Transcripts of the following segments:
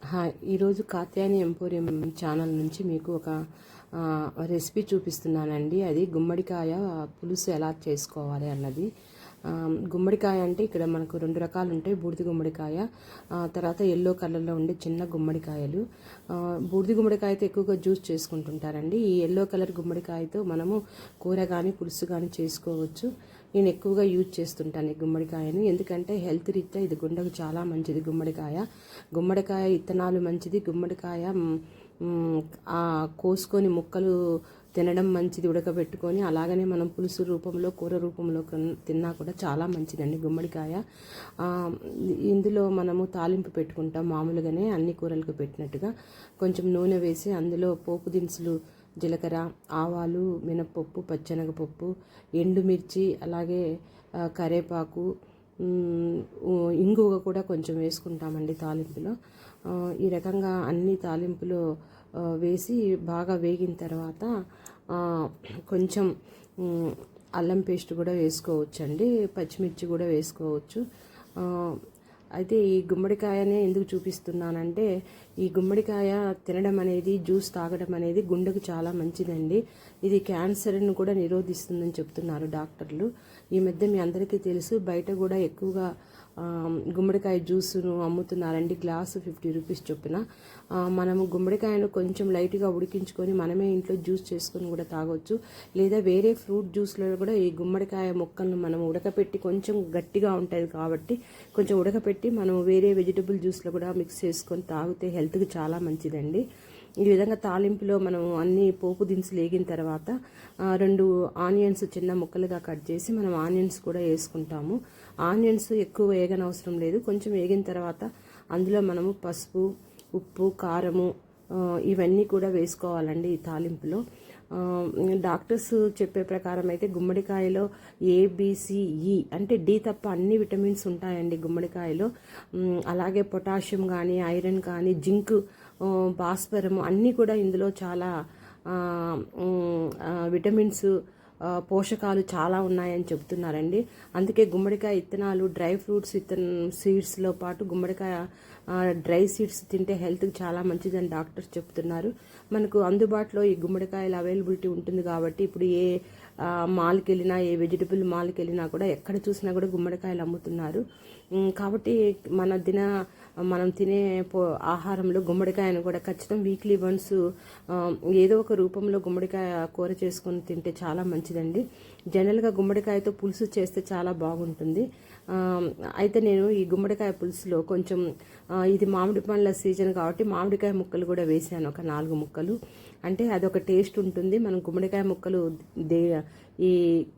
Hi, ఈరోజు Katyayani emporium channel నుంచి మీకు ఒక రెసిపీ చూపిస్తున్నానండి. అది గుమ్మడికాయ పులుసు ఎలా చేసుకోవాలి అన్నది. గుమ్మడికాయ అంటే ఇక్కడ మనకు రెండు రకాలు ఉంటాయి. బూడిద గుమ్మడికాయ, తర్వాత ఎల్లో కలర్లో ఉండే చిన్న గుమ్మడికాయలు. బూడిద గుమ్మడికాయతో ఎక్కువగా జ్యూస్ చేసుకుంటుంటారండి. ఈ ఎల్లో కలర్ గుమ్మడికాయతో మనము కూర కానీ పులుసు కానీ చేసుకోవచ్చు. నేను ఎక్కువగా యూజ్ చేస్తుంటాను ఈ గుమ్మడికాయను, ఎందుకంటే హెల్త్ రీత్యా ఇది గుండెకు చాలా మంచిది. గుమ్మడికాయ ఇత్తనాలు మంచిది. గుమ్మడికాయ కోసుకొని ముక్కలు తినడం మంచిది, ఉడకబెట్టుకొని. అలాగనే మనం పులుసు రూపంలో కూర రూపంలో తిన్నా కూడా చాలా మంచిదండి గుమ్మడికాయ. ఇందులో మనము తాలింపు పెట్టుకుంటాం మామూలుగానే అన్ని కూరలకు పెట్టినట్టుగా. కొంచెం నూనె వేసి అందులో పోపు దినుసులు, జీలకర్ర, ఆవాలు, మినప్పప్పు, పచ్చెనగపప్పు, ఎండుమిర్చి, అలాగే కరేపాకు, ఇంగువ కూడా కొంచెం వేసుకుంటామండి తాలింపులో. ఈ రకంగా అన్ని తాలింపులో వేసి బాగా వేగిన తర్వాత కొంచెం అల్లం పేస్ట్ కూడా వేసుకోవచ్చండి, పచ్చిమిర్చి కూడా వేసుకోవచ్చు. అయితే ఈ గుమ్మడికాయనే ఎందుకు చూపిస్తున్నానంటే, ఈ గుమ్మడికాయ తినడం అనేది, జ్యూస్ తాగడం అనేది గుండెకు చాలా మంచిదండి. ఇది క్యాన్సర్ను కూడా నిరోధిస్తుందని చెప్తున్నారు డాక్టర్లు. ఈ మధ్య మీ అందరికీ తెలుసు, బయట కూడా ఎక్కువగా గుమ్మడికాయ జ్యూస్ను అమ్ముతున్నారండి. గ్లాసు 50 రూపీస్ చొప్పున. మనము గుమ్మడికాయను కొంచెం లైట్గా ఉడికించుకొని మనమే ఇంట్లో జ్యూస్ చేసుకొని కూడా తాగొచ్చు. లేదా వేరే ఫ్రూట్ జ్యూస్లో కూడా ఈ గుమ్మడికాయ ముక్కలను మనం ఉడకపెట్టి, కొంచెం గట్టిగా ఉంటుంది కాబట్టి కొంచెం ఉడకపెట్టి మనం వేరే వెజిటబుల్ జ్యూస్లో కూడా మిక్స్ చేసుకొని తాగితే హెల్త్కి చాలా మంచిదండి. ఈ విధంగా తాలింపులో మనం అన్ని పోపు దినుసులు వేగిన తర్వాత 2 ఆనియన్స్ చిన్న ముక్కలుగా కట్ చేసి మనం ఆనియన్స్ కూడా వేసుకుంటాము. ఆనియన్స్ ఎక్కువ వేగనవసరం లేదు. కొంచెం వేగిన తర్వాత అందులో మనము పసుపు, ఉప్పు, కారము ఇవన్నీ కూడా వేసుకోవాలండి ఈ తాలింపులో. డాక్టర్స్ చెప్పే ప్రకారం అయితే గుమ్మడికాయలో ABCE అంటే D తప్ప అన్ని విటమిన్స్ ఉంటాయండి గుమ్మడికాయలో. అలాగే పొటాషియం కానీ, ఐరన్ కానీ, జింక్, భాస్వరము అన్నీ కూడా ఇందులో చాలా విటమిన్స్, పోషకాలు చాలా ఉన్నాయని చెప్తున్నారండి. అందుకే గుమ్మడికాయ ఇత్తనాలు, డ్రై ఫ్రూట్స్ సీడ్స్లో పాటు గుమ్మడికాయ డ్రై సీడ్స్ తింటే హెల్త్కి చాలా మంచిదని డాక్టర్స్ చెప్తున్నారు. మనకు అందుబాటులో ఈ గుమ్మడికాయల అవైలబిలిటీ ఉంటుంది కాబట్టి ఇప్పుడు ఏ మాల్కి వెళ్ళినా, ఏ వెజిటబుల్ మాల్కి వెళ్ళినా కూడా ఎక్కడ చూసినా కూడా గుమ్మడికాయలు అమ్ముతున్నారు. కాబట్టి మనం తినే ఆహారంలో గుమ్మడికాయను కూడా ఖచ్చితంగా వీక్లీ వన్స్ ఏదో ఒక రూపంలో గుమ్మడికాయ కూర చేసుకొని తింటే చాలా మంచిదండి. జనరల్గా గుమ్మడికాయతో పులుసు చేస్తే చాలా బాగుంటుంది. అయితే నేను ఈ గుమ్మడికాయ పులుసులో కొంచెం ఇది మామిడి పండ్ల సీజన్ కాబట్టి మామిడికాయ ముక్కలు కూడా వేసాను, ఒక 4 ముక్కలు. అంటే అదొక టేస్ట్ ఉంటుంది. మనం గుమ్మడికాయ ముక్కలు ఈ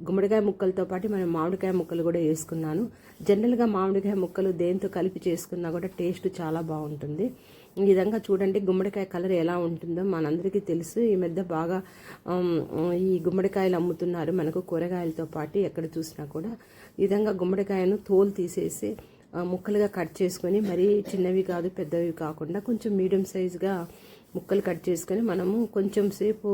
గుమ్మడికాయ ముక్కలతో పాటు మనం మామిడికాయ ముక్కలు కూడా వేసుకున్నాను. జనరల్గా మామిడికాయ ముక్కలు దేంతో కలిపి చేసుకున్నా కూడా టేస్ట్ చాలా బాగుంటుంది. ఈ విధంగా చూడండి గుమ్మడికాయ కలర్ ఎలా ఉంటుందో మనందరికీ తెలుసు. ఈ మధ్య బాగా ఈ గుమ్మడికాయలు అమ్ముతున్నారు మనకు కూరగాయలతో పాటు ఎక్కడ చూసినా కూడా. ఈ విధంగా గుమ్మడికాయను తోలు తీసేసి ముక్కలుగా కట్ చేసుకొని, మరీ చిన్నవి కాదు పెద్దవి కాకుండా కొంచెం మీడియం సైజుగా ముక్కలు కట్ చేసుకొని మనము కొంచెం సేపు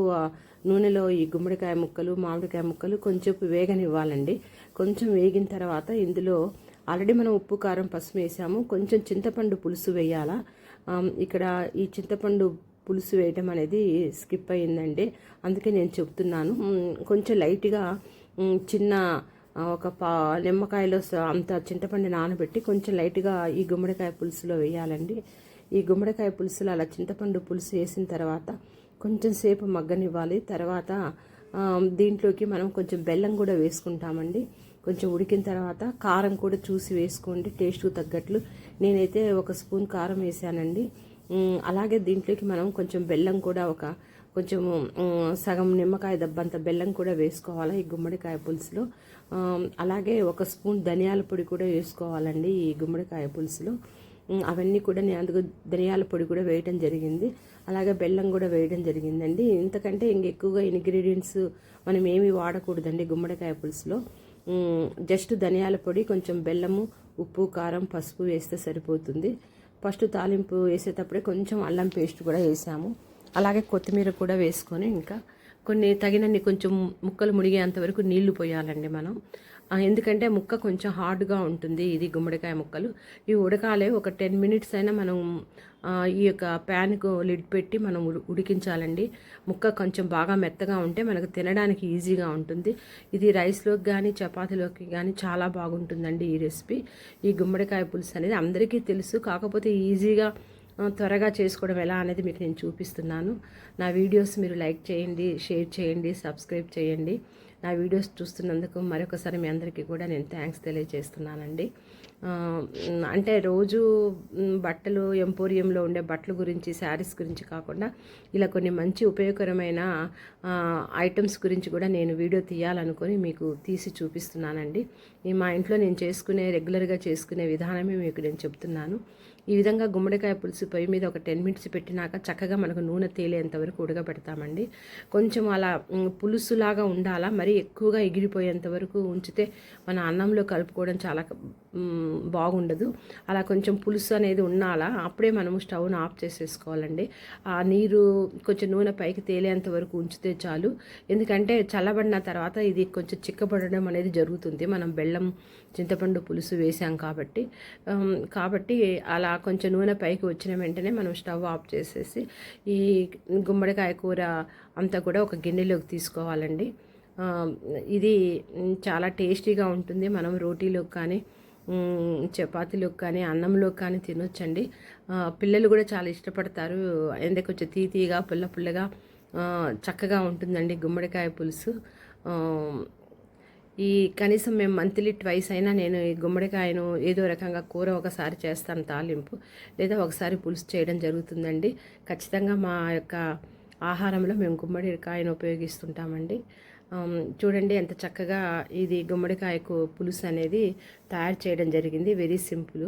నూనెలో ఈ గుమ్మడికాయ ముక్కలు, మామిడికాయ ముక్కలు కొంచెం వేగనివ్వాలండి. కొంచెం వేగిన తర్వాత ఇందులో ఆల్రెడీ మనం ఉప్పు, కారం, పసుపు వేసాము. కొంచెం చింతపండు పులుసు వేయాలా. ఇక్కడ ఈ చింతపండు పులుసు వేయటం అనేది స్కిప్ అయ్యిందండి, అందుకే నేను చెప్తున్నాను. కొంచెం లైట్గా చిన్న ఒక నిమ్మకాయలో అంత చింతపండు నానబెట్టి కొంచెం లైట్గా ఈ గుమ్మడికాయ పులుసులో వేయాలండి. ఈ గుమ్మడికాయ పులుసులో అలా చింతపండు పులుసు వేసిన తర్వాత కొంచెం సేపు మగ్గనివ్వాలి. తర్వాత దీంట్లోకి మనం కొంచెం బెల్లం కూడా వేసుకుంటామండి. కొంచెం ఉడికిన తర్వాత కారం కూడా చూసి వేసుకోండి, టేస్ట్కు తగ్గట్లు. నేనైతే 1 స్పూన్ కారం వేసానండి. అలాగే దీంట్లోకి మనం కొంచెం బెల్లం కూడా కొంచెం సగం నిమ్మకాయ దబ్బంత బెల్లం కూడా వేసుకోవాలి ఈ గుమ్మడికాయ పులుసులో. అలాగే 1 స్పూన్ ధనియాల పొడి కూడా వేసుకోవాలండి ఈ గుమ్మడికాయ పులుసులో. అవన్నీ కూడా నేను అందుకు ధనియాల పొడి కూడా వేయడం జరిగింది, అలాగే బెల్లం కూడా వేయడం జరిగిందండి. ఇంతకంటే ఇంకెక్కువగా ఇంగ్రీడియంట్స్ మనం ఏమీ వాడకూడదండి గుమ్మడికాయ పులుసులో. జస్ట్ ధనియాల పొడి, కొంచెం బెల్లము, ఉప్పు, కారం, పసుపు వేస్తే సరిపోతుంది. ఫస్ట్ తాలింపు వేసేటప్పుడే కొంచెం అల్లం పేస్ట్ కూడా వేసాము. అలాగే కొత్తిమీర కూడా వేసుకొని ఇంకా తగినన్ని కొంచెం ముక్కలు మునిగేంత వరకు నీళ్లు పోయాలండి మనం. ఎందుకంటే ముక్క కొంచెం హార్డ్గా ఉంటుంది ఇది గుమ్మడికాయ ముక్కలు. ఇవి ఉడకాలి. ఒక 10 మినిట్స్ అయినా మనం ఈ యొక్క ప్యాన్కు లిడ్ పెట్టి మనం ఉడికించాలండి. ముక్క కొంచెం బాగా మెత్తగా ఉంటే మనకు తినడానికి ఈజీగా ఉంటుంది. ఇది రైస్లోకి కానీ చపాతీలోకి కానీ చాలా బాగుంటుందండి ఈ రెసిపీ. ఈ గుమ్మడికాయ పులుసు అనేది అందరికీ తెలుసు, కాకపోతే ఈజీగా త్వరగా చేసుకోవడం ఎలా అనేది మీకు నేను చూపిస్తున్నాను. నా వీడియోస్ మీరు లైక్ చేయండి, షేర్ చేయండి, సబ్స్క్రైబ్ చేయండి. నా వీడియోస్ చూస్తున్నందుకు మరొకసారి మీ అందరికీ కూడా నేను థ్యాంక్స్ తెలియజేస్తున్నానండి. అంటే రోజు బట్టలు ఎంపోరియంలో ఉండే బట్టల గురించి, శారీస్ గురించి కాకుండా ఇలా కొన్ని మంచి ఉపయోగకరమైన ఐటమ్స్ గురించి కూడా నేను వీడియో తీయాలనుకొని మీకు తీసి చూపిస్తున్నానండి. మా ఇంట్లో నేను రెగ్యులర్గా చేసుకునే విధానమే మీకు నేను చెప్తున్నాను. ఈ విధంగా గుమ్మడికాయ పులుసు పొయ్యి మీద ఒక 10 మినిట్స్ పెట్టినాక చక్కగా మనకు నూనె తేలేంత వరకు ఉడకబెడతామండి. కొంచెం అలా పులుసులాగా ఉండాలా, మరీ ఎక్కువగా ఎగిరిపోయేంత వరకు ఉంచితే మన అన్నంలో కలుపుకోవడం చాలా బాగుండదు. అలా కొంచెం పులుసు అనేది ఉండాలా, అప్పుడే మనము స్టవ్ను ఆఫ్ చేసేసుకోవాలండి. ఆ నీరు కొంచెం నూనె పైకి తేలేంత వరకు ఉంచితే చాలు. ఎందుకంటే చల్లబడిన తర్వాత ఇది కొంచెం చిక్కబడడం అనేది జరుగుతుంది, మనం బెల్లం చింతపండు పులుసు వేసాం కాబట్టి అలా కొంచెం నూనె పైకి వచ్చిన వెంటనే మనం స్టవ్ ఆఫ్ చేసేసి ఈ గుమ్మడికాయ కూర అంతా కూడా ఒక గిన్నెలోకి తీసుకోవాలండి. ఇది చాలా టేస్టీగా ఉంటుంది. మనం రోటీలోకి కానీ చపాతీలోకి కానీ అన్నంలోకి కానీ తినొచ్చండి. పిల్లలు కూడా చాలా ఇష్టపడతారు. ఎందుకు కొంచెం తీతీగా పుల్లగా చక్కగా ఉంటుందండి గుమ్మడికాయ పులుసు. ఈ కనీసం మేము మంత్లీ ట్వైస్ అయినా నేను ఈ గుమ్మడికాయను ఏదో రకంగా కూర ఒకసారి చేస్తాను తాలింపు, లేదా ఒకసారి పులుసు చేయడం జరుగుతుందండి. ఖచ్చితంగా మా యొక్క ఆహారంలో మేము గుమ్మడికాయను ఉపయోగిస్తుంటామండి. చూడండి ఎంత చక్కగా ఇది గుమ్మడికాయకు పులుసు అనేది తయారు చేయడం జరిగింది. Very simple.